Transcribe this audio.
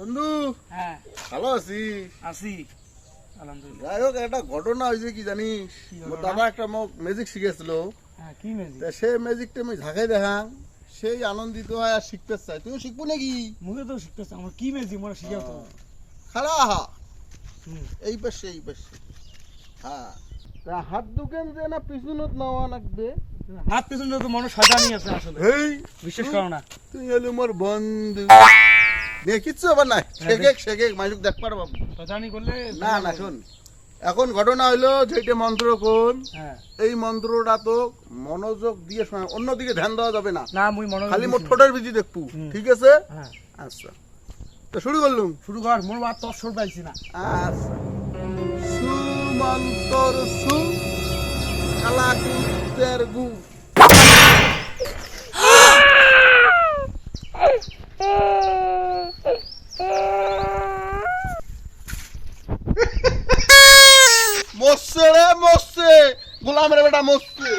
বন্ধু হ্যাঁ ভালো আছি আছি আলহামদুলিল্লাহ। যাই হোক একটা ঘটনা হয়েছে কি জানিস কি মোর ঘটনা? দাদা একটা ম্যাজিক শিখেছিল হ্যাঁ কি মেজি তা সে ম্যাজিকটা আমি ঝাঁকাই দেখাং সেই আনন্দিত হয় আর শিখতে চাই তুইও শিখবো নাকি মুখে তো শিখতেছে আমার কি মেজি মনে শিখাও তো। খাড়া হা হুম। এই পাশে হ্যাঁ তা হাত দুকেন যে না পিছনত নেওয়া লাগবে হাত পেছনে তো মনে শয়তানি আছে আসলে এই বিশ্বাস করো না। তুই হলো মোর বন্ধু দেখিচ্ছ আবার না শেখে মাইক দেখ পার বাবু শয়তানি করলে না না শোন এখন ঘটনা হইলো যেটা মন্ত্র কোন হ্যাঁ এই মন্ত্রটা তো মনোযোগ দিয়ে শোনা অন্যদিকে ধ্যান দেওয়া যাবে না না মুই মনে খালি মোট ঠোঁটের বিধি দেখবো ঠিক আছে হ্যাঁ আচ্ছা তো শুরু করলুম শুরু কর মোর বাদ তোর সর পাইছি না। আচ্ছা সুমন্তর সু কালাকুতের গু মরছে রে মরছে গোলামের বেটা মরছে